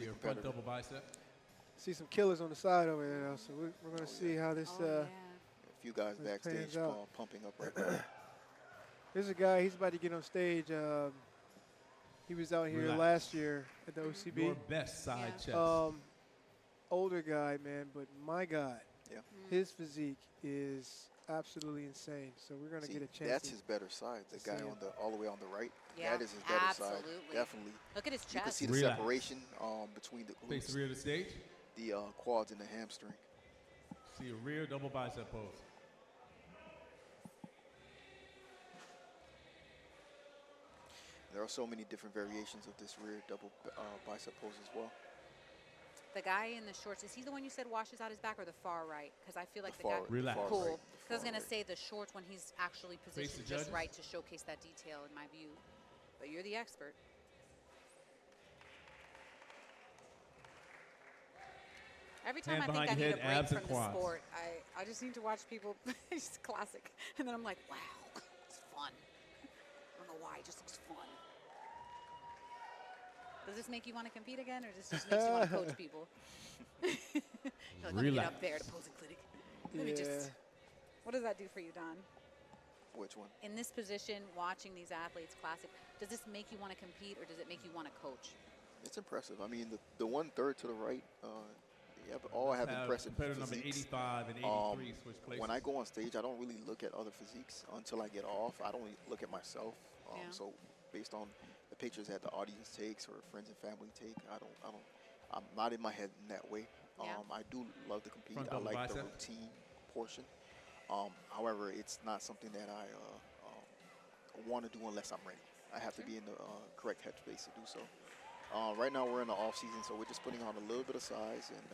see a front competitive. double bicep. See some killers on the side over there, though, so we're going to see how this. A few guys this backstage pans out. pumping up right now. There's a guy. He's about to get on stage. He was out here Relax. last year at the OCB. Your best side chest. Older guy, man, but my God, Yeah. his physique is absolutely insane. So we're going to See, get a chance. that's his better side. The guy see on all the way on the right. Yeah, that is his better absolutely. side. Definitely. Look at his You can chest. see the Relax. separation between the Face the glutes, rear of the stage. the quads, and the hamstring. See a rear double bicep pose. There are so many different variations of this rear double bicep pose as well. The guy in the shorts, is he the one you said washes out his back or the far right? Because I feel like the, far, guy. Relax. far Cool. right, the Because I was far going to right. say the shorts when he's actually positioned judges. just right to showcase that detail in my view. But you're the expert. Every time Hand I think I behind need your a head, break abs and from the quads. sport, I just need to watch people. It's classic. And then I'm like, wow, it's fun. I don't know why, it just looks fun. Does this make you want to compete again, or does this just makes you want to coach people? You're like, let me get up there to posing clinic. Let me just. What does that do for you, Don? Which one? In this position, watching these athletes classic, does this make you want to compete, or does it make you want to coach? It's impressive. I mean, the 1/3 to the right, yeah, but all have impressive competitor number physiques. 85 and 83 switch places. When I go on stage, I don't really look at other physiques until I get off. I don't really look at myself. Yeah. So based on the pictures that the audience takes or friends and family take, I'm not in my head in that way. Yeah. I do love to compete. Front I double like the bicep. routine portion. However, it's not something that I want to do unless I'm ready. I have to be in the correct headspace to do so. Right now we're in the off season, so we're just putting on a little bit of size and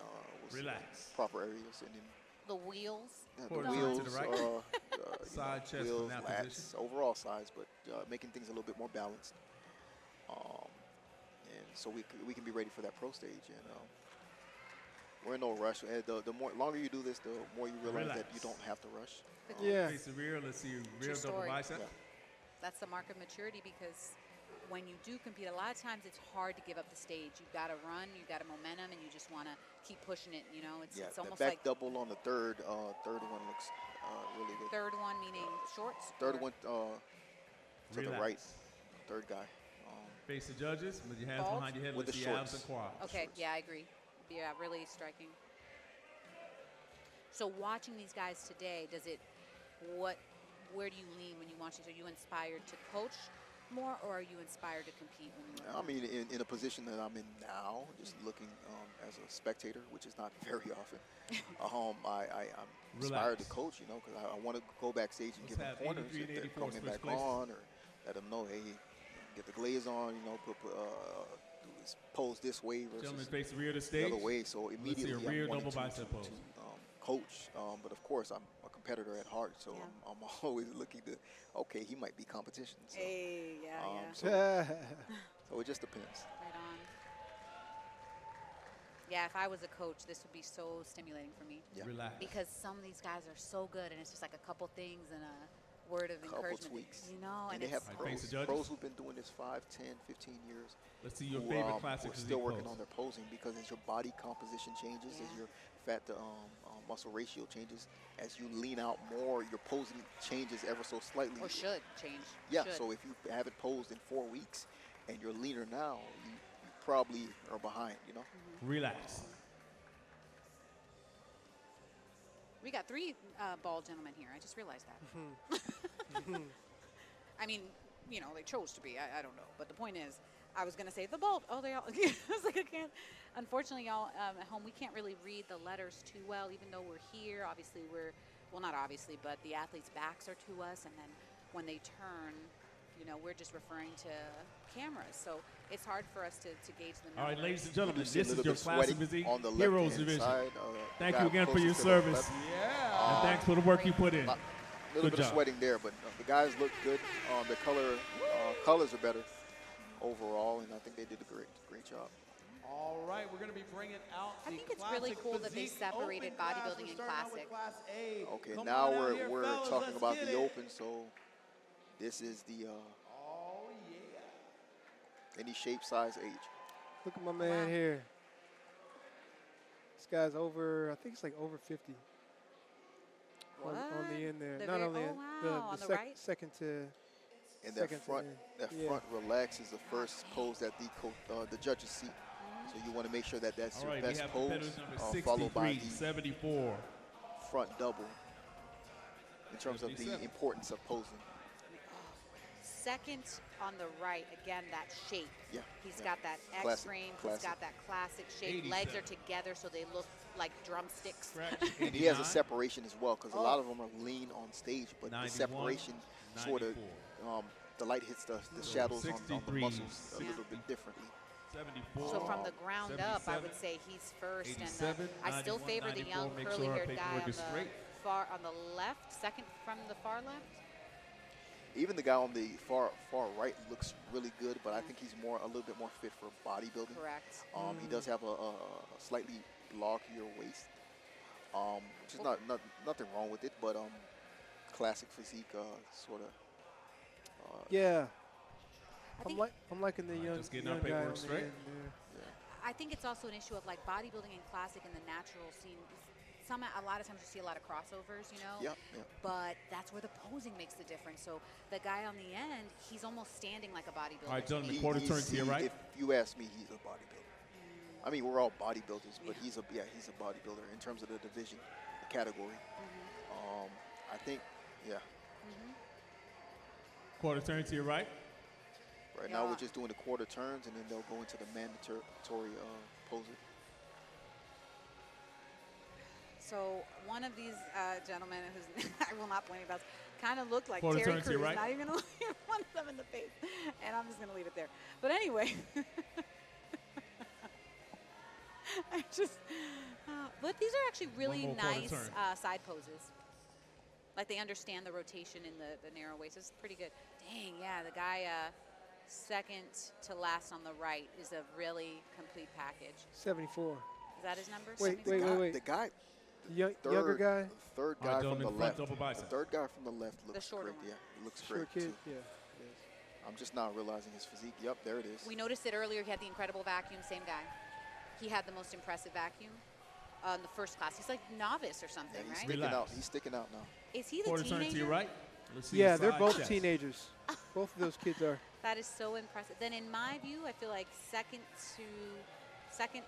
we'll see Relax. proper areas and then The wheels. the Forward wheels, to the right. Side chest wheels, from that lats, position. overall size, but making things a little bit more balanced. And so we can be ready for that pro stage. And we're in no rush. And the more longer you do this, the more you realize that you don't have to rush. Yeah. Face the rear. Let's see a rear double story. bicep. Yeah. That's the mark of maturity, because when you do compete, a lot of times it's hard to give up the stage. You've got to run, you've got a momentum, and you just want to keep pushing it. You know, it's The almost back like double on the third one looks really good. third one, meaning shorts. Third or one to the Relax. right, third guy. Face the judges with your hands Bald? behind your head. With Let's the see abs shorts. and quads. Okay, shorts. yeah, I agree. Yeah, really striking. So watching these guys today, where do you lean when you watch these? Are you inspired to coach more, or are you inspired to compete when you I mean, in a position that I'm in now, just looking as a spectator, which is not very often, I'm inspired to coach, you know, because I want to go backstage and Let's give them have pointers 83 if and they're 84 coming switch back places. on, or let them know, hey, get the glaze on, you know, pose this way Gentlemen, versus face the rear of the the stage. other way. So Let's see immediately a rear I'm wanting double bicep pose. to coach, but of course I'm a competitor at heart, so Yeah. I'm always looking to, okay, he might be competition. So, Hey, yeah. so it just depends. Right on. Yeah, if I was a coach, this would be so stimulating for me. Yeah. Relax. Because some of these guys are so good, and it's just like a couple things and a word of Couple encouragement. tweaks. You know, And they have All right, face the judges. pros who've been doing this 5, 10, 15 years. Let's see your who, favorite classic who are physique still working pose. on their posing, because as your body composition changes, as Yeah. your fat to muscle ratio changes, as you lean out more, your posing changes ever so slightly. or should change. Yeah, Should. so if you haven't posed in 4 weeks and you're leaner now, you probably are behind, you know? Relax. We got 3 bald gentlemen here. I just realized that. I mean, you know, they chose to be. I don't know. But the point is, I was going to say the bald. Oh, they all. I was like, I can't. Unfortunately, y'all at home, we can't really read the letters too well, even though we're here. Obviously, well, not obviously, but the athletes' backs are to us. And then when they turn, you know, we're just referring to cameras. So it's hard for us to gauge the numbers. All right, ladies and gentlemen, You see a this is little your bit classic sweating physique on the heroes left-hand division. side, Thank guy you again for your closest to the service. left. Yeah. And thanks for the work you put in. A little Good bit of job. sweating there, but the guys look good. The colors are better overall, and I think they did a great job. All right, we're going to be bringing out I think it's really cool that they separated bodybuilding and classic. Okay, now we're talking about the open, so this is the any shape, size, age. Look at my man here. This guy's over, I think it's like over 50 on the end there. Not only on the right? second to And second that front relax is the first pose that the judges see. So you want to make sure that that's All your right, best we have pose, competitors number followed by 63, the 74. front double in terms of the 57. importance of posing. Second on the right, again, that shape. Yeah. He's got that Classic, X-frame. He's classic. got that classic shape. 87. Legs are together, so they look like drumsticks. And he has a 89, separation as well, because a lot of them are lean on stage, but the 91, separation sort of, 94. the light hits the shadows on the 63, muscles a little bit differently. 74. So from the ground up, I would 77, say he's first. 87, And I still 91, favor the 94. young Make sure our curly-haired guy paperwork on is straight. on the left, second from the far left. Even the guy on the far right looks really good, but I think he's a little bit more fit for bodybuilding. Correct. He does have a slightly blockier waist, which is nothing wrong with it, but classic physique sort of. yeah. I think, I'm liking the young, just getting our young guy paperwork on the straight. end there. I think it's also an issue of like bodybuilding and classic and the natural scene. A lot of times you see a lot of crossovers, you know. Yeah. But that's where the posing makes the difference. So the guy on the end, he's almost standing like a bodybuilder. All right, to gentlemen, me. quarter turn to your right. If you ask me, he's a bodybuilder. I mean, we're all bodybuilders, but he's a bodybuilder in terms of the division, the category. I think, Quarter turn to your right. Right now we're just doing the quarter turns, and then they'll go into the mandatory posing. So one of these gentlemen, who's I will not point about, kind of looked like Quarter Terry turn to Crews. your right. Not even gonna look at one of them in the face, and I'm just gonna leave it there. But anyway, but these are actually really more quarter nice turn. side poses. Like they understand the rotation in the narrow waist. It's pretty good. Dang, yeah, the guy second to last on the right is a really complete package. 74. Is that his number? Wait, 74? wait. The guy, Younger guy? the third All right, guy from gentlemen, the front left. double bicep. The third guy from the left looks shorter great. one. Yeah, he looks Short great kid? too. Yeah. Yes. I'm just not realizing his physique. Yep, there it is. We noticed it earlier. He had the incredible vacuum. Same guy. He had the most impressive vacuum in the first class. He's like novice or something, Yeah, he's right? sticking out. Relax. He's sticking out now. Is he the Quarter teenager? turn to your right. Let's see Yeah, your they're side both chest. teenagers. Both of those kids are. That is so impressive. Then in my view, I feel like second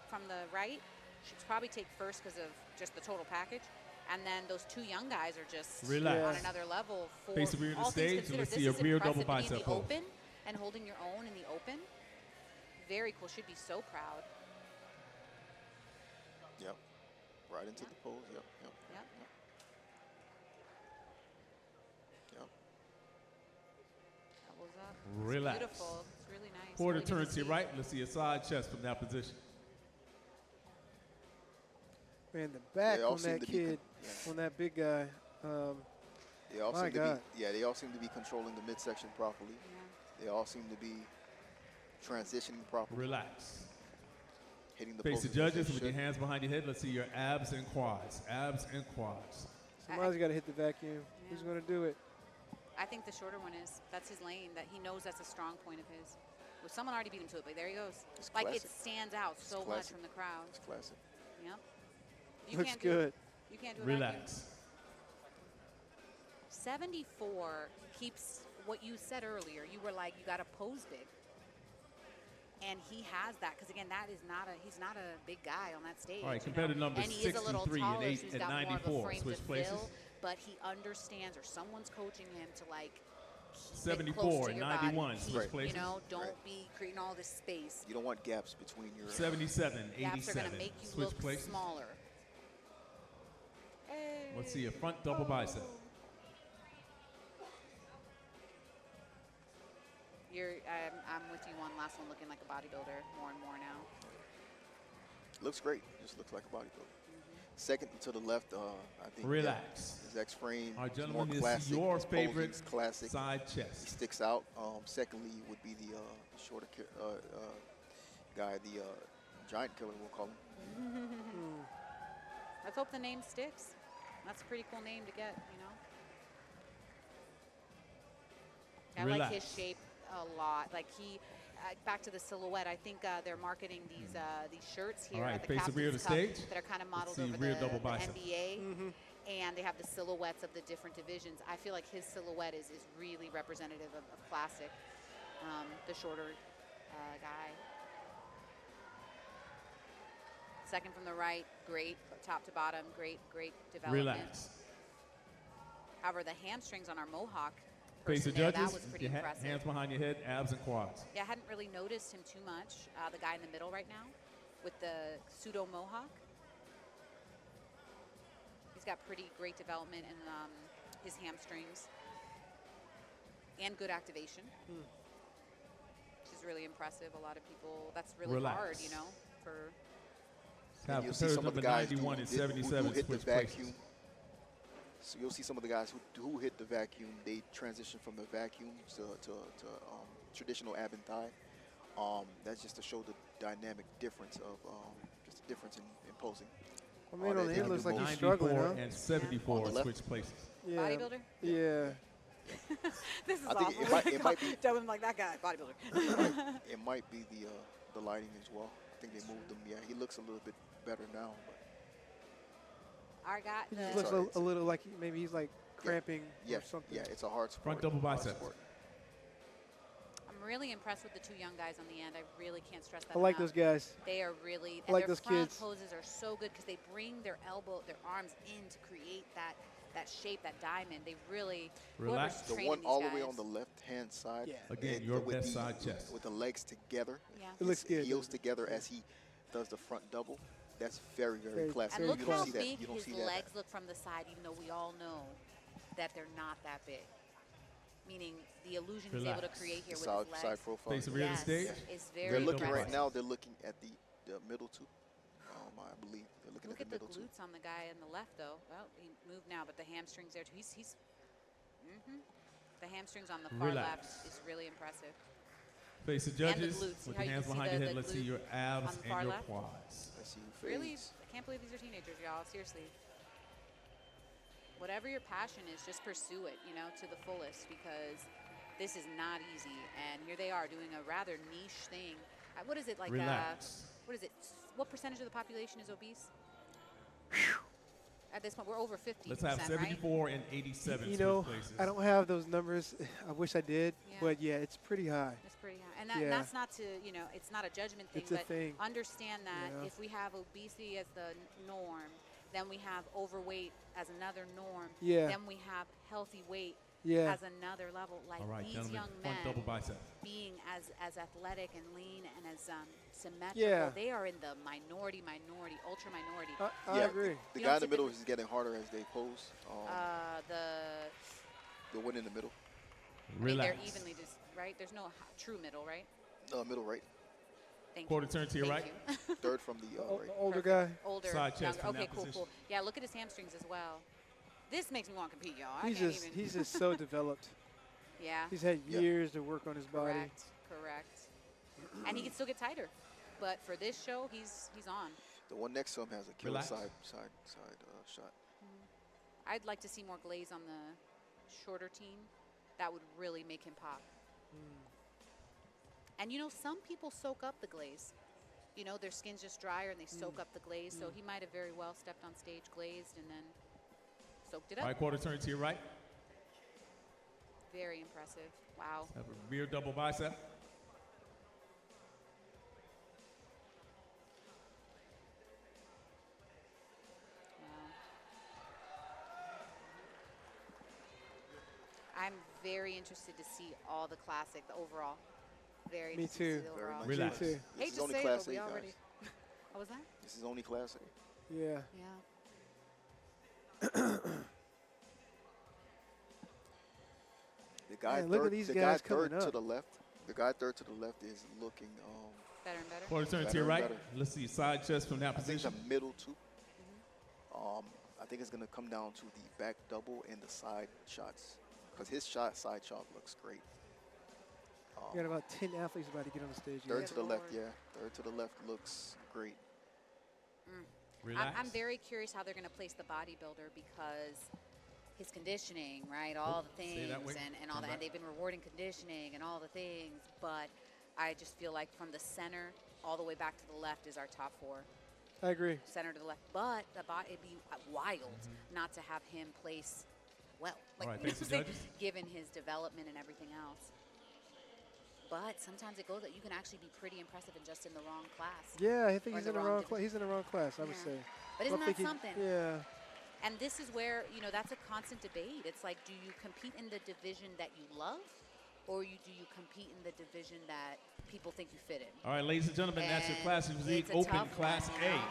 from the right should probably take first because of just the total package. And then those two young guys are just Relax. on another level. For Face the rear of the all things stage, and considered, let's see this a rear is double impressive to be in bicep the pose. open and holding your own in the open. Very cool. Should be so proud. Yep. Right into the pose. Yep. Yep. Elbows up. Relax. Beautiful. It's really nice. Quarter Really good turn to to your see. right. Let's see a side chest from that position. Man, the back They all on seem that to be kid, yeah. on that big guy. They all My seem to God. be. Yeah, they all seem to be controlling the midsection properly. Yeah. They all seem to be transitioning properly, Relax. hitting the Face the poses as they judges with your should. hands behind your head. Let's see your abs and quads. Abs and quads. Somebody's got to hit the vacuum. Who's going to do it? I think the shorter one is. That's his lane. That he knows that's a strong point of his. Well, someone already beat him to it, but there he goes. It's Like classic. it stands out It's so much classic. from the crowd. It's classic. Yep. You Looks can't do good. You can't do a vacuum. Relax. 74 keeps what you said earlier. You were like, you got to pose big. And he has that because again, he's not a big guy on that stage. All right, you know? competitor number And he is a little 63 taller, and so he's 8 got and more of a 94. frame Switch to places. fill. But he understands, or someone's coaching him to like keep 74 it close to and your 91. body. Switch Right. places. You know, don't Right. be creating all this space. You don't want gaps between your. 77, Gaps are 87. going to make you Switch look places. smaller. Hey. Let's see a front double bicep. I'm with you on last one, looking like a bodybuilder more and more now. Looks great. Just looks like a bodybuilder. Second to the left, I think. Relax. His X-frame. All right, is gentlemen, more this classic. is your His posing's favorite classic. side He chest. sticks out. Secondly, would be the shorter guy, the giant killer, we'll call him. Let's hope the name sticks. That's a pretty cool name to get, you know. I like his Relax. shape a lot. Like back to the silhouette, I think they're marketing these shirts here All right, at the face the rear of Captain's the Cup stage. that are kind of modeled See over rear the double bicep. NBA. And they have the silhouettes of the different divisions. I feel like his silhouette is really representative of classic, the shorter guy. Second from the right, great, top to bottom, great development. Relax. However, the hamstrings on our Mohawk Face the person there, judges. that was pretty Your impressive. hands behind your head, abs and quads. Yeah, I hadn't really noticed him too much. The guy in the middle right now with the pseudo Mohawk. He's got pretty great development in his hamstrings and good activation. Which is really impressive. A lot of people, that's really hard, you know, for... And you'll see some of the guys who and 77 hit the switch vacuum. places. So you'll see some of the guys who hit the vacuum. They transition from the vacuum to traditional ab and thigh. That's just to show the dynamic difference of just the difference in posing. I mean, on the end looks like he's struggling, 94 huh? and 74 On the switch places. Yeah. Bodybuilder? Yeah. This is I think awful. it might be Dubbing him like that guy, bodybuilder. it might be the lighting as well. I think they moved him. Yeah, he looks a little bit better now. But Our guy, He just looks a little like maybe he's like cramping or something. Yeah, it's a hard sport. Front double hard bicep. sport. I'm really impressed with the two young guys on the end. I really can't stress that I like enough. those guys. They are really, I and like their those front kids. poses are so good because they bring their arms in to create that shape, that diamond. They really, Relax. whoever's The training one these all the guys, way on the left-hand side. Yeah. Again, it- your with best the- side chest. With the legs together. Yeah. It looks good. Heels together as he does the front double. That's very Very- classic. And Very look You how don't see that. big You don't his see that. legs look from the side, even though we all know that they're not that big. Meaning the illusion he's able to Relax. create here The with side, his legs. side profile. Face the rear of the Yes, stage. is very They're looking impressive. right now. They're looking at the middle two. I believe they're looking Look at at the the middle two. glutes on the guy on the left, though. Well, he moved now, but the hamstrings there too. The hamstrings on the far Relax. left is really impressive. Face the And the judges. glutes. See With how your you hands can see behind the- your head, the let's see glute your abs on the far and your left? quads. Let's see who Really, fades. I can't believe these are teenagers, y'all. Seriously. Whatever your passion is, just pursue it, you know, to the fullest, because this is not easy. And here they are doing a rather niche thing. What is it like? Relax. What is it? What percentage of the population is obese? At this point, we're over 50%, Let's have right? 74 and 87 You switch know, places. I don't have those numbers. I wish I did, Yeah. but yeah, it's pretty high. It's pretty high. And Yeah. that's not to, you know, it's not a judgment thing, It's a but thing. understand that Yeah. if we have obesity as the norm, then we have overweight as another norm. Yeah. Then we have healthy weight Yeah. as another level. Like All right, these gentlemen, young front double men bicep. being as athletic and lean and as symmetrical, Yeah. they are in the minority, ultra minority. I agree. The You guy don't in the middle typically- is getting harder as they pose. The one in the middle. I mean, Relax. they're evenly just, right? There's no true middle, right? Middle right. Thank Quarter you. turn to your Thank right. you. Third from the right. Older guy. Older, Side chest younger. from Okay, that cool, position. cool. Yeah, look at his hamstrings as well. This makes me want to compete, y'all. I He's can't just even. he's just so developed. Yeah, He's had Yeah. years to work on his body. correct. And he can still get tighter, but for this show, he's on. The one next to him has a killer Relax. side shot. I'd like to see more glaze on the shorter team. That would really make him pop. And you know, some people soak up the glaze. You know, their skin's just drier and they soak up the glaze. So he might have very well stepped on stage glazed and then soaked it All up. right, quarter turn to your right. Very impressive. Wow. Have a rear double bicep. I'm very interested to see all the classic, the overall. Very Me interested too. to see the Very overall. much. Relax. Me too. This Hate is to only say it, class but we A, already. guys. What was that? This is only class A. Yeah. Yeah. The guy Man, look at third, these the guys guy third coming to up. the left. The guy third to the left is looking. Better and better. Quarter turn to Better your and right. better. Let's see side chest from that I think the position. middle two. I think it's gonna come down to the back double and the side shots, because his side shot looks great. We got about 10 athletes about to get on the stage. Third Yeah. to the left, Lord. yeah. Third to the left looks great. Relax. I'm very curious how they're going to place the bodybuilder because his conditioning, right? All the stay things that way. and all Come that. back. And they've been rewarding conditioning and all the things. But I just feel like from the center all the way back to the left is our top 4. I agree. Center to the left. But it'd be wild not to have him place well. Like, All right, you know thanks, what I'm the saying? judges. Given his development and everything else. But sometimes it goes that you can actually be pretty impressive and just in the wrong class. Yeah, I think Or he's in the wrong class. He's in the wrong class, I would Yeah. say. But isn't I that think something? Yeah. And this is where, you know, that's a constant debate. It's like, do you compete in the division that you love, or do you compete in the division that people think you fit in? All right, ladies and gentlemen, that's your And classic physique it's a open tough class one, you A. know?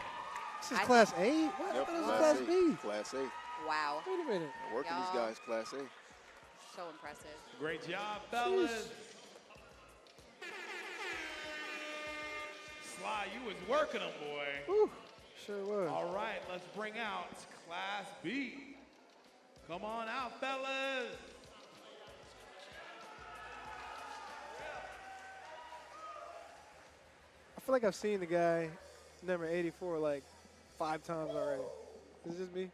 This is I- Class A? What? Yep, What is Class Class A. B? Class A. Wow. Wait a minute. Working these Y'all. guys, Class A. So impressive. Great job, fellas. Sly, you was working them, boy. Whew. Sure was. All right, let's bring out Class B. Come on out, fellas. I feel like I've seen the guy, number 84, like 5 times already. Is this me?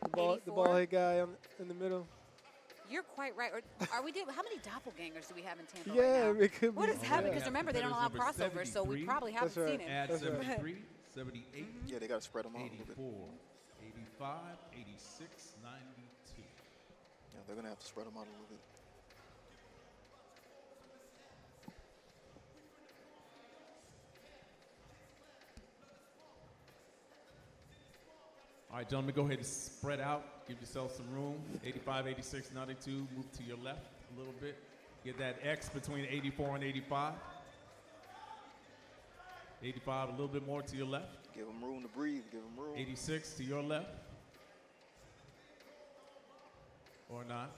The ball 84? head guy in the middle. You're quite right. Or are we? How many doppelgangers do we have in Tampa Yeah, right now? it could What be. is happening? Yeah. Because remember, they don't allow Competitors crossovers, so we 73. probably haven't That's right. seen him. Add That's right. 73, 78, Yeah, they got to spread them out a little bit. 84, 85, 86, 92. Yeah, they're going to have to spread them out a little bit. All right, gentlemen, go ahead and spread out. Give yourself some room. 85, 86, 92. Move to your left a little bit. Get that X between 84 and 85. 85 a little bit more to your left. Give them room to breathe. Give them room. 86 to your left. Or not.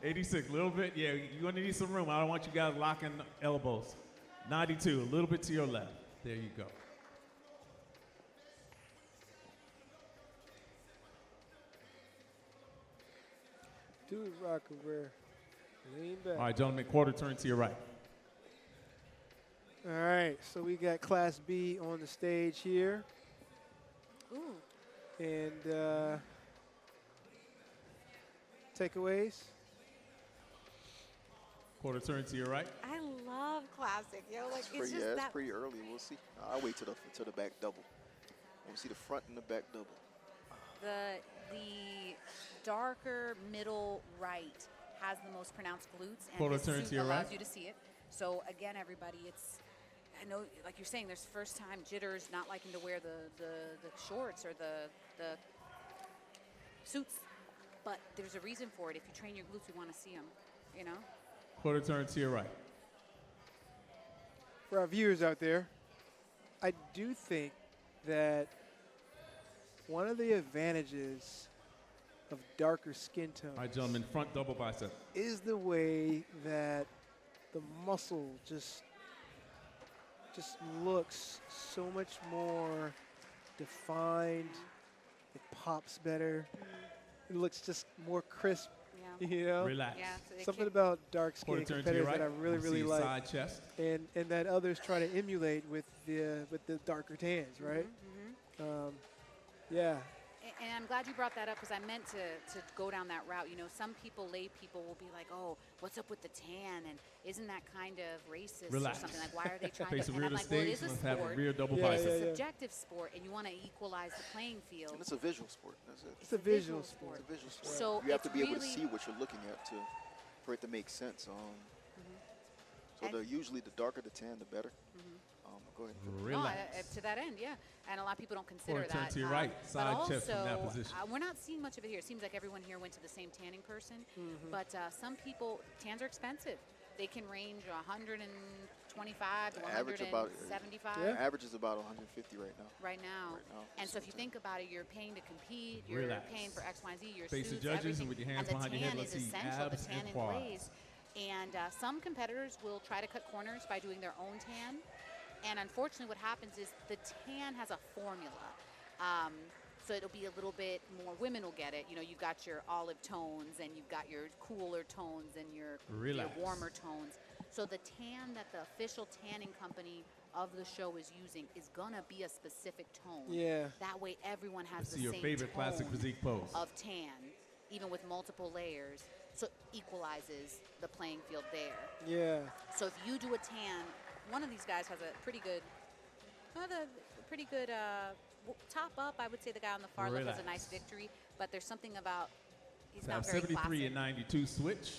86, a little bit. Yeah, you're going to need some room. I don't want you guys locking elbows. 92, a little bit to your left. There you go. Dude, rock over. Lean back. All right, gentlemen, quarter turn to your right. All right, so we got Class B on the stage here. Ooh. And takeaways. Quarter turn to your right. I love classic, yo. Like, it's just It's that. pretty early. We'll see. I'll wait till the back double. We'll see the front and the back double. The darker middle right has the most pronounced glutes, and Quarter this turn suit to your allows right. you to see it. So again, everybody, I know, like you're saying, there's first time jitters, not liking to wear the shorts or the suits, but there's a reason for it. If you train your glutes, we want to see them, you know? Quarter turn to your right. For our viewers out there, I do think that one of the advantages of darker skin tones All right, gentlemen, front double bicep. is the way that the muscle just looks so much more defined. It pops better. It looks just more crisp, Yeah. you know? Relax. Yeah. So they Something can't- about dark Quarter skin turn to your competitors right. that I really, See really your like. side chest. And that others try to emulate with the darker tans, right? Yeah. And I'm glad you brought that up because I meant to go down that route. You know, some people, lay people, will be like, "Oh, what's up with the tan? And isn't that kind of racist Relax. or something? Like, why are they trying Face to?" the And rear I'm to like, "Well, it stage. is a Let's have a sport. rear double Yeah, It's bicep. a yeah. subjective sport, and you want to equalize the playing field." And it's a visual sport. That's it. It's a visual It's sport. a visual sport. So you have to it's be able to really- see what you're looking at for it to make sense. So And- usually the darker the tan, the better. Go ahead. No, Relax. to that end, yeah. And a lot of people don't consider Quarter turn that. to your right. But Side chest from that also, position. we're not seeing much of it here. It seems like everyone here went to the same tanning person. But some people, tans are expensive. They can range 125 to Average about 175 Yeah. average is about 150 right now. right now. Right now, And so if you so think about it, you're paying to compete, you're Relax. paying for X, Y, and Z, your Face the suits, judges everything. and with your hands and behind the your head, tan let's is see essential, the abs tan and in quads. ways. And some competitors will try to cut corners by doing their own tan. And unfortunately, what happens is the tan has a formula. So it'll be a little bit more, women will get it. You know, you've got your olive tones and you've got your cooler tones and your Relax. warmer tones. So the tan that the official tanning company of the show is using is going to be a specific tone. Yeah. That way everyone has Let's the see your same favorite classic tone physique pose. of tan, even with multiple layers. so equalizes the playing field there. Yeah. So if you do a tan, one of these guys has a pretty good, top up. I would say the guy on the far left has a nice victory, but there's something about he's not very 73 classic. and 92 switch.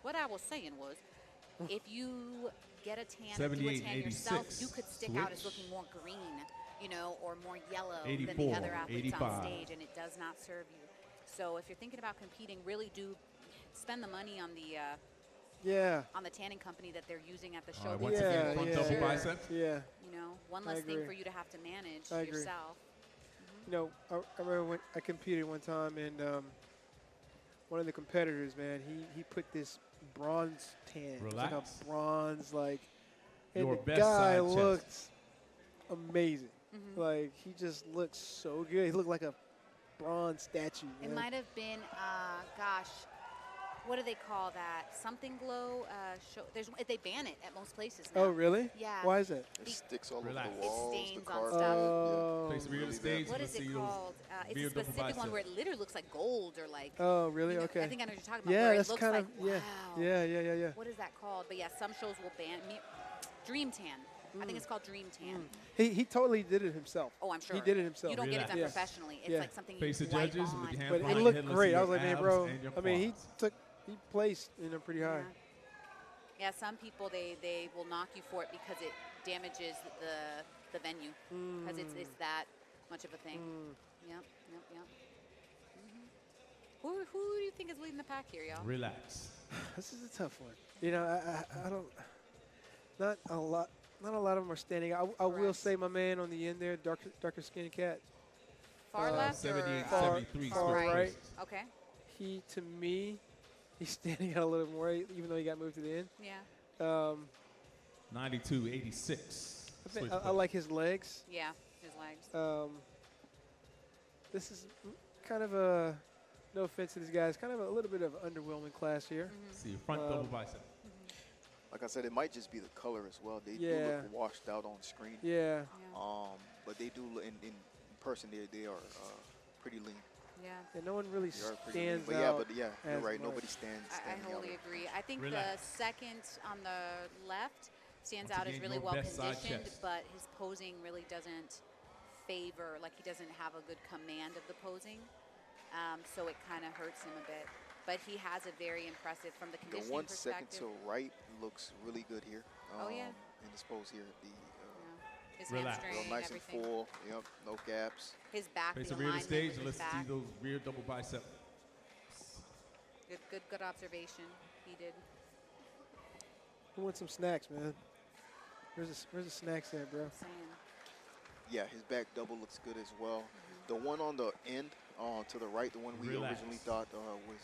What I was saying was, if you get a tan, 78, do a tan yourself, 86 you could stick out as switch. looking more green, you know, or more yellow than 84, the other athletes 85. on stage, and it does not serve you. So if you're thinking about competing, really do spend the money on the tanning company that they're using at the show. All right, once because again, they're front for double sure, biceps. Yeah. You know, one I less thing agree. for you to have to manage I agree. yourself. You know, I remember when I competed one time, and one of the competitors, man, he put this bronze tan. It was like Relax. a bronze, like, and Your the best guy side chest. looked amazing. Like, he just looked so good. He looked like a bronze statue. It man. might have been, gosh, what do they call that? Something glow. They ban it at most places now. Oh, really? Yeah. Why is that? It sticks all Relax. over It the walls, stains the on carpet. stuff. Oh. Face real really stage. What you'll is it see those called? It's a real double specific one bicep. where it literally looks like gold or like. Oh, really? you know, Okay. I think I know what you're talking about. Yeah, where that's it looks kind like, of, yeah. wow. Yeah. What is that called? But yeah, some shows will ban Dream Tan. I think it's called Dream Tan. He totally did it himself. Oh, I'm sure. He did it himself. You don't get it done Relax. professionally. It's Yeah. like something Face you the wipe judges on. with your hand But behind it your looked head. Let's great. see I your was like, man, abs bro. and your I mean, quads. he placed, pretty high. Yeah, some people they will knock you for it because it damages the venue because it's that much of a thing. Yep. Who do you think is leading the pack here, y'all? Relax. This is a tough one. I don't. Not a lot of them are standing out. I will Correct. say my man on the end there, darker skinned cat. Far left 78, or far- 73 far switch right. places. Okay. He, to me, he's standing out a little more, even though he got moved to the end. Yeah. 92, 86. switch I places. like his legs. Yeah. His legs. This is kind of a, no offense to these guys, kind of a little bit of underwhelming class here. See your front double bicep. Like I said, it might just be the color as well. They do Yeah. look washed out on screen. Yeah. But they do look in person. They are pretty lean. Yeah. And no one really They are pretty lean. stands But out. you're as right. much. Nobody stands. I standing out. wholly agree. I think Relax. the second on the left stands Once out as again, really your well best side conditioned, chest. but his posing really doesn't favor, like he doesn't have a good command of the posing. So it kind of hurts him a bit. But he has a very impressive from the The conditioning one second perspective. to right looks really good here. Oh, yeah. In this pose here, Yeah. His Relax. real hamstring, nice everything. and full. Yep, no gaps. His back, Face the the rear of the alignment stage with and his let's see back. those rear double bicep. Good observation. He did. Who wants some snacks, man? Where's the snacks at, bro? Saying. Yeah, his back double looks good as well. The one on the end, to the right, the one we Relax. originally thought was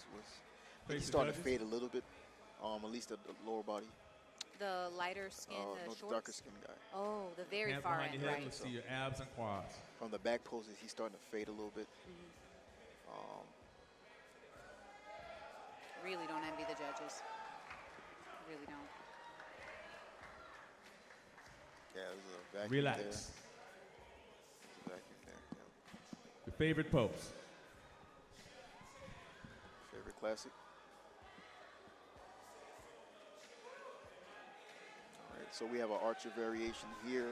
Face he's the starting to judges. fade a little bit. At least the lower body. The lighter skin, No, the the shorts. darker skin guy. Oh, the very Hands far behind end, your head. right? Let's see your abs and quads. From the back poses, he's starting to fade a little bit. Really don't envy the judges. Really don't. Yeah, there's a vacuum Relax. there. There's a vacuum there. Yeah. Your favorite pose. Favorite classic. All right, so we have an archer variation here,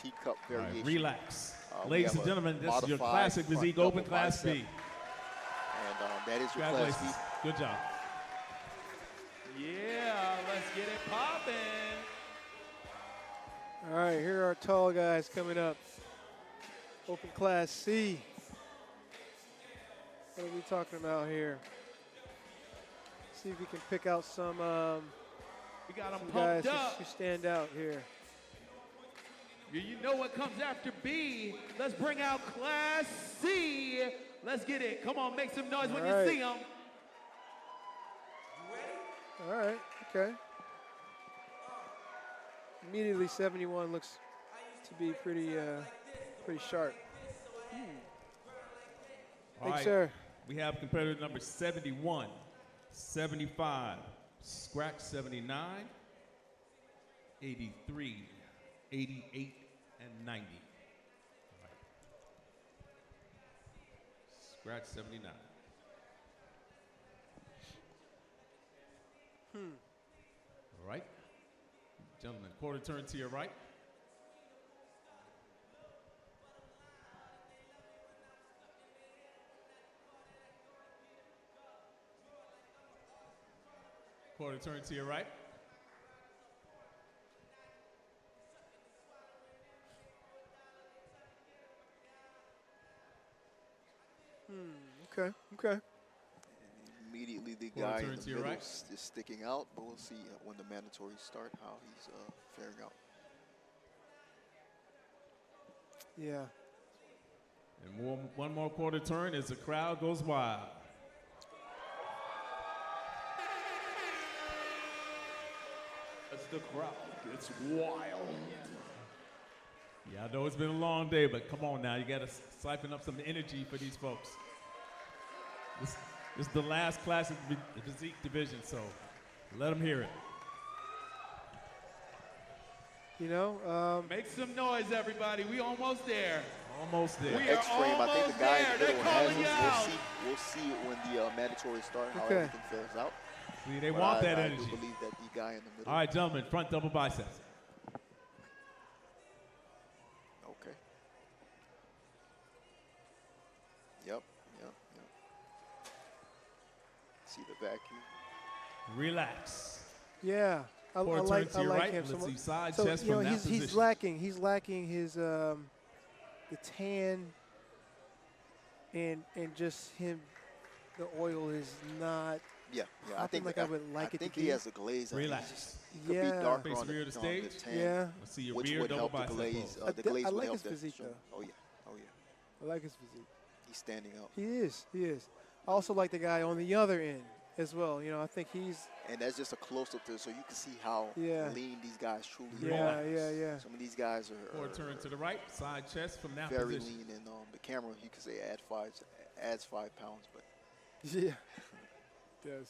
teacup All right, variation. relax. We Ladies have and a gentlemen, this is your modified classic front physique double open class bicep. B. And that is your class B. Congratulations. Good job. Yeah, let's get it poppin'. All right, here are our tall guys coming up. Open Class C. What are we talking about here? See if we can pick out some We got them guys pumped up. who stand out here. You know what comes after B. Let's bring out Class C. Let's get it. Come on, make some noise when All you right. see them. All right, okay. Immediately 71 looks to be pretty sharp. All Thanks, right, sir. we have competitor number 71, 75, scratch 79, 83, 88, and 90. All right. Scratch 79. All right. Gentlemen, quarter turn to your right. Quarter turn to your right. Okay. Okay. Immediately, the Quarter guy turn in to the your middle right. is sticking out, but we'll see when the mandatories start how he's faring out. Yeah. And one more quarter turn as the crowd goes wild. As the crowd gets wild. Yeah, I know it's been a long day, but come on now. You got to siphon up some energy for these folks. This is the last class of the physique division, so let them hear it. You know, Make some noise, everybody. We almost there. Almost there. We are X-frame, I think the guy in the They're middle calling has you it. out. We'll see it when the mandatories start, how Okay. everything fares out. See, they But want that I energy. do believe that the guy in the middle. All right, gentlemen, front double biceps. Okay. Yep. See the vacuum. Relax. yeah. I Quarter turn like to I your like right. him. Let's see side So chest you know from that he's position. lacking his the tan and just him. The oil is not. Yeah. I I think like I would like it think to he be. has a glaze. Relax. He could Yeah. be darker Face on rear the to stage. tan, Yeah. Let's see your which rear would double help the bicep glaze. pose. The glaze I would like help his that physique show. though. Oh yeah. I like his physique. He's standing out. He is. I also like the guy on the other end as well. You know, I think he's. And that's just a close-up there, so you can see how Yeah. lean these guys truly Yeah, are. yeah. Some of these guys Quarter turn to the right. Side chest from that very position. lean, and the camera, you could say, adds 5 pounds, but Yeah. Does.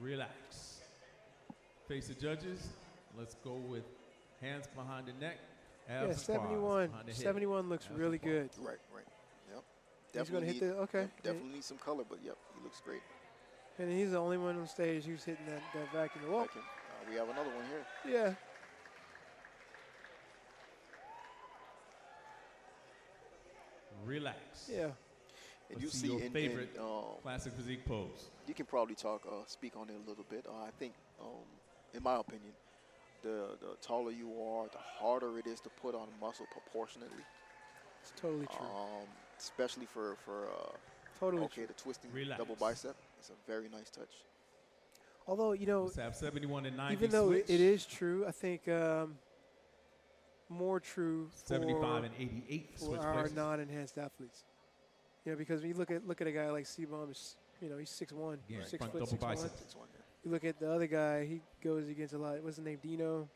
Relax. Face the judges. Let's go with hands behind the neck. Abs Yeah, and quads 71. behind the head. 71 looks Abs really and quads. good. right. Yep. He's gonna hit the okay. Yep, definitely needs some color, but yep, he looks great. And he's the only one on stage who's hitting that vacuum. Whoa. Like him. We have another one here. Yeah. Relax. Yeah. And Let's you see see your in favorite classic physique pose. you can probably speak on it a little bit. I think, in my opinion, the taller you are, the harder it is to put on muscle proportionately. It's totally true. Especially for Totally okay, true. the twisting Relax. double bicep. It's a very nice touch. Although, you know, Let's have 71 and 90 even though switch. it is true, I think more true 75 and 88 for switch our places. non-enhanced athletes. You know, because when you look at a guy like C-Bomb, you know, he's 6'1", Yeah, 6 front foot, double 6'1". bicep. This one here. You look at the other guy, he goes against a lot. What's his name? Dino.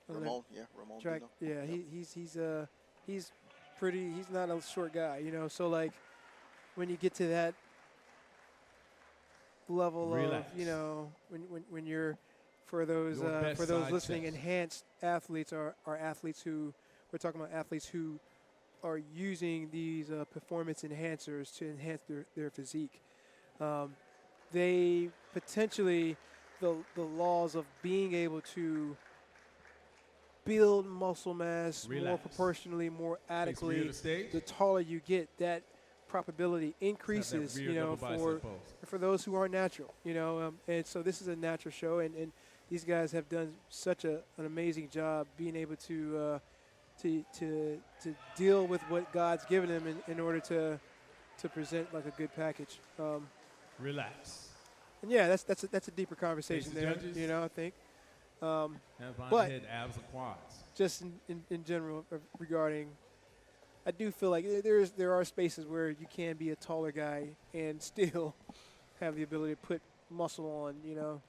On that Ramon track. Dino. Yeah, Yep. he's pretty. He's not a short guy, you know. So like, when you get to that level Relax. of, you know, when you're for those Your best side listening, chest. enhanced athletes are athletes who we're talking about athletes who are using these performance enhancers to enhance their physique. They potentially the laws of being able to build muscle mass more Relax. proportionally, more Face rear adequately. to stage. The taller you get, that probability increases. rear You know, double bicep pose. for those who aren't natural. You know, and so this is a natural show, and these guys have done such an amazing job being able to deal with what God's given them in order to present like a good package. Relax. And yeah, that's a deeper conversation the there. judges. You know, I think. Hands behind But- the head, abs and quads. Just in general regarding, I do feel like there are spaces where you can be a taller guy and still have the ability to put muscle on. You know,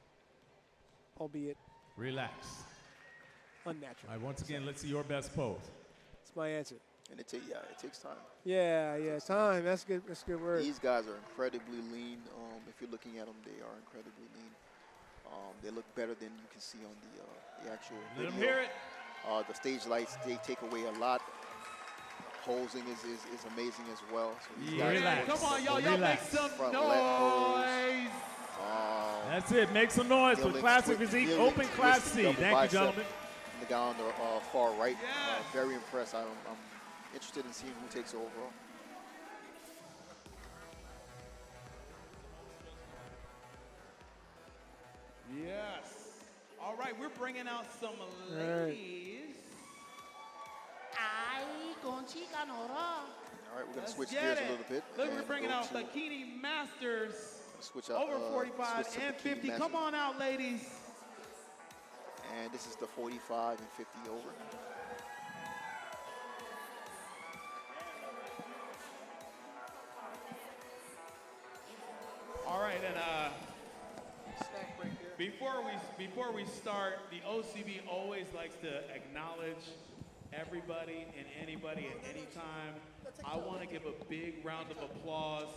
albeit Relax. unnatural. All right, once again, let's see your best pose. That's my answer. And it takes time. Yeah, time. That's good. That's a good word. These guys are incredibly lean. If you're looking at them, they are incredibly lean. They look better than you can see on the actual Let video. them hear it. The stage lights, they take away a lot posing is amazing as well. So these Yeah, guys relax. Come on, y'all. Y'all make Relax. some Front leg pose. noise. That's it. Make some noise for Kneeling, Classic twist- Physique kneeling, Open Class twisting C. double Thank you, bicep. gentlemen. And the guy on the far right, Yes. very impressed. I'm interested in seeing who takes it overall. Yes. All right, we're bringing out some right. ladies. Ay, con chica Nora. All right, we're gonna Let's switch get gears it. a little bit. Look, we're and bringing go out to- bikini masters. switch out, Over 45 switch to and bikini 50. masters. Come on out, ladies. And this is the 45 and 50 over. All right, and before we start, the OCB always likes to acknowledge everybody and anybody at any time. I want to give a big round of applause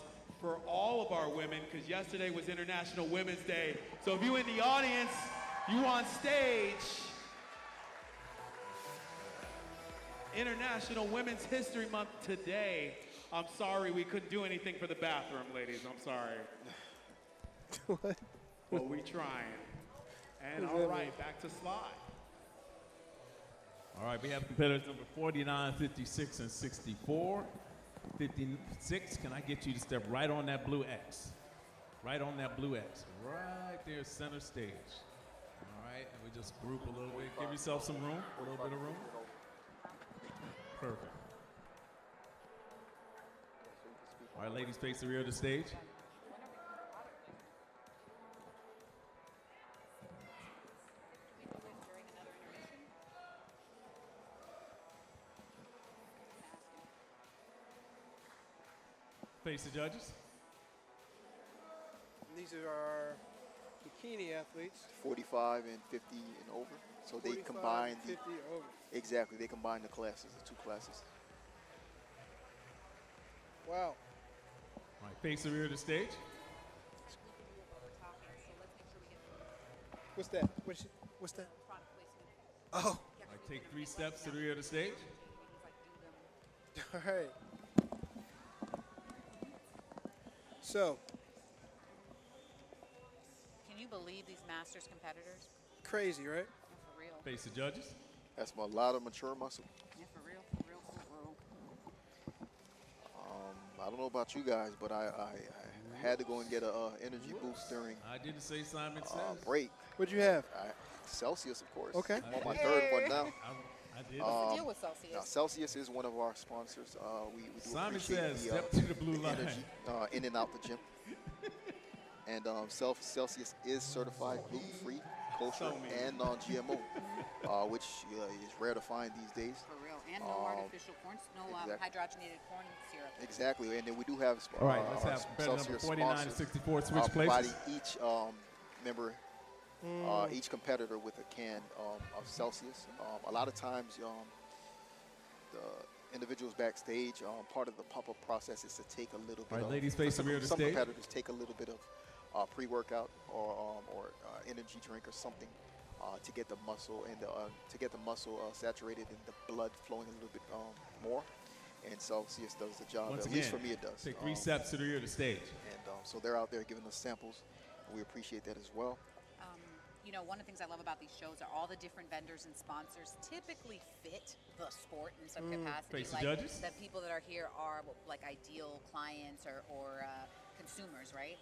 for all of our women, because yesterday was International Women's Day. So if you in the audience, you on stage, International Women's History Month today. I'm sorry we couldn't do anything for the bathroom, ladies. I'm sorry. What? But we trying. And What does all that right, mean? back to slide. All right, we have competitors number 49, 56, and 64. 56, can I get you to step right on that blue X? Right on that blue X. Right there, center stage. All right, and we just group a little bit. Give yourself some room, a little bit of room. Perfect. All right, ladies, face the rear of the stage. Face the judges. These are our bikini athletes. 45 and 50 and over. So they 45, combine the 50 over. exactly. They combine the classes, the two classes. Wow. All right, face the rear of the stage. What's that? What's that? Oh. All right, take 3 steps to the rear of the stage. All right. So, Can you believe these Masters competitors? crazy, right? Yeah, for real. Face the judges. That's a lot of mature muscle. Yeah, for real, for real, for real. I don't know about you guys, but I had to go and get a energy boost during I didn't say Simon says. break. What'd you have? Celsius, of course. Okay. I'm on my third one now. I did. What's the deal with Celsius? Now, Celsius is one of our sponsors. We do Simon appreciate says, the, step to the blue the line. energy in and out the gym. And Celsius is certified gluten-free, kosher, and non-GMO, which is rare to find these days. For real. And no artificial corn, no exactly. hydrogenated corn syrup. Exactly, and then we do have All right, let's our have competitor number Celsius 49 and sponsors, 64 switch providing places. each member, each competitor with a can of Celsius. A lot of times, the individuals backstage, part of the pump-up process is to take a little bit All right, of, ladies, face the rear of the some stage. competitors take a little bit of pre-workout or energy drink or something to get the muscle and saturated and the blood flowing a little bit more. And Celsius does the job. Once At again, least for me, it does. take 3 steps to the rear of the stage. And so they're out there giving us samples. And we appreciate that as well. You know, one of the things I love about these shows are all the different vendors and sponsors typically fit the sport in some capacity. Face the Like judges. the people that are here are like ideal clients or consumers, right?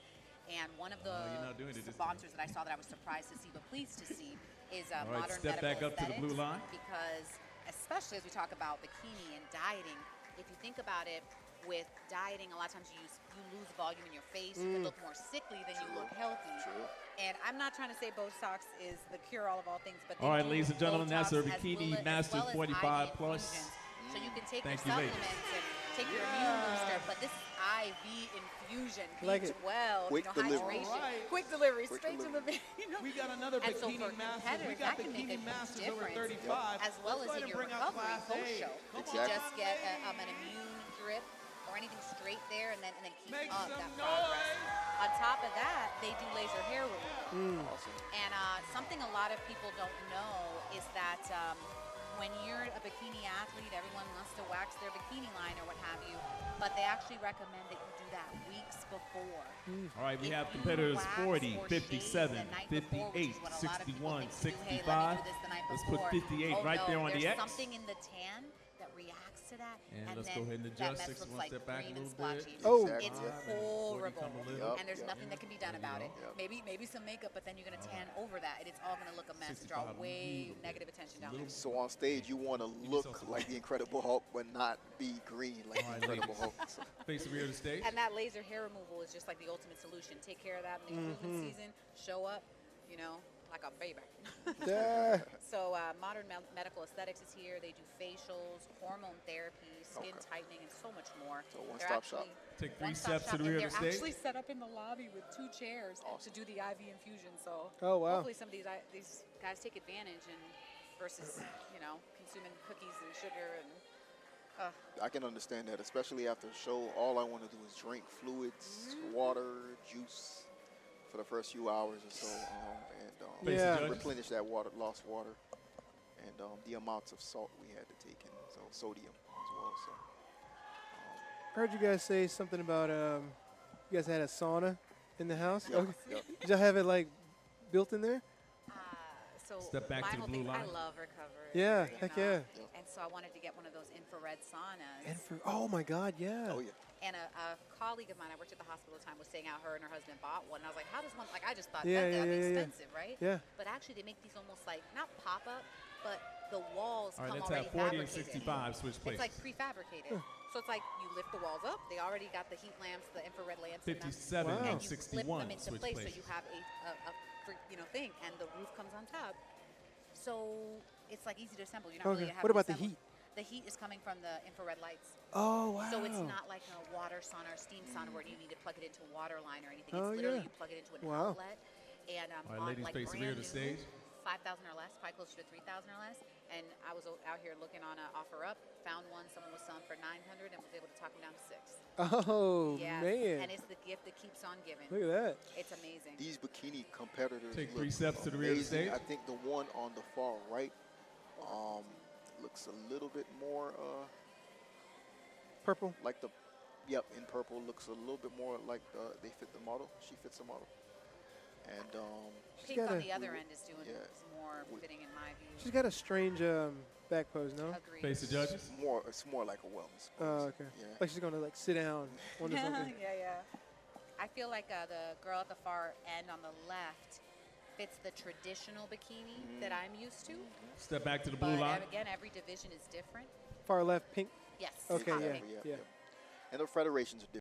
And one of the you're not doing it this sponsors that I saw that I was surprised to see but pleased to see is All right, Modern step Medical back up to the Aesthetics, blue line. because especially as we talk about bikini and dieting, if you think about it, with dieting, a lot of times you lose volume in your face. You can look more sickly than you look healthy. True. And I'm not trying to say Botox is the cure-all of all things, but All they right, do ladies and gentlemen, that's our Botox Bikini as Masters well as 45 IV plus. infusions. So you can take Thank your you, ladies. supplements and take your immune booster, but this is IV infusion. Like Beats it. well, Quick delivery. hydration. All right. Quick delivery, Quick straight to the delivery. vein. We got another And so bikini for masters. We competitors, got that can make bikini a huge masters over difference. 35. As well Let's go as ahead in and your bring out recovery Class A. post-show. Come You Exactly. just get an immune drip or anything straight there and then keep Make up some that progress. noise. On top of that, they do laser hair removal. Awesome. And something a lot of people don't know is that when you're a bikini athlete, everyone wants to wax their bikini line or what have you, but they actually recommend that you do that weeks before. All right, we If have you competitors wax 40, or shave 57, the night before, which 58, is what a lot of people 61, think to do. Hey, 65. let me do this the night Let's put before. 58 Oh, right no, there on the there's X. something in the tan that reacts to that, And let's then go ahead and that adjust. mess 61 looks like step back a green and little bit. splotchy. Oh. Exactly, It's yeah. horrible, Come a little. Yep, and there's yep. nothing that can be done about it. Yep. Maybe some makeup, but then you're gonna tan over that, and it's all gonna look a mess. Draw 65, way little negative bit. attention down Little there. So on stage, you want to me look some. like the Incredible Hulk, but not be green like All right, the Incredible ladies. Hulk. So, Face the rear of the stage. And that laser hair removal is just like the ultimate solution. Take care of that in the improvement season. Show up, like a baby. Yeah. So modern medical aesthetics is here. They do facials, hormone therapy, skin Okay. tightening, and so much more. So They're one-stop shop. actually Take 3 one-stop steps to shop, the and rear of the they're stage. actually set up in the lobby with 2 chairs to Awesome. do the IV infusion. So Oh, wow. hopefully some of these guys take advantage and versus consuming cookies and sugar and. I can understand that, especially after a show. All I want to do is drink fluids, water, juice for the first few hours or so, and Face the Yeah. judges. replenish that lost water, and the amounts of salt we had to take in, so sodium as well. So I heard you guys say something about you guys had a sauna in the house. Yep, Okay. yep. Did y'all have it like built in there? So Step back my to the whole blue thing, line. I love recovery. Yeah, heck yeah. And so I wanted to get one of those infrared saunas. And oh my God, yeah. Oh yeah. And a colleague of mine, I worked at the hospital at the time, was saying how her and her husband bought one. And I was like, how does one, I just thought Yeah, that'd be yeah. expensive, right? Yeah. But actually, they make these almost like, not pop up, but the walls All right, come let's already have 40 and fabricated. 65 switch It's places. like prefabricated. So it's like you lift the walls up. They already got the heat lamps, the infrared lamps. in them. 57 Wow. and And you flip 61 them into switch place places. so you have a thing, and the roof comes on top. So it's like easy to assemble. You're not Okay. really having What about to the assemble. The heat is coming from the infrared lights. Oh wow. So it's not like a water sauna or steam sauna where you need to plug it into a water line or anything. Oh, It's literally yeah. you plug it into an Wow. outlet. And All right, ladies, like face the rear of brand the new, stage. 5,000 or less, probably closer to 3,000 or less. And I was out here looking on an offer up, found one someone was selling for 900 and was able to talk them down to 6. Oh Yeah, man. and it's the gift that keeps on giving. Look at that. It's amazing. These bikini competitors Take look 3 steps to the rear of the amazing. stage. I think the one on the far right looks a little bit more Purple. like in purple, looks a little bit more like they fit the model. She fits the model. And Pink got on a- the other end is doing Yeah. is more fitting in my view. She's got a strange back pose, no? Agreed. Face the judges. it's more like a wellness Oh, pose. okay. Yeah. Like she's gonna like sit down onto something. yeah. I feel like the girl at the far end on the left fits the traditional bikini that I'm used to. Step back to the blue But line. again, every division is different. Far left, pink. Yes. Okay, hot yeah, pink. yeah. And the federations are different.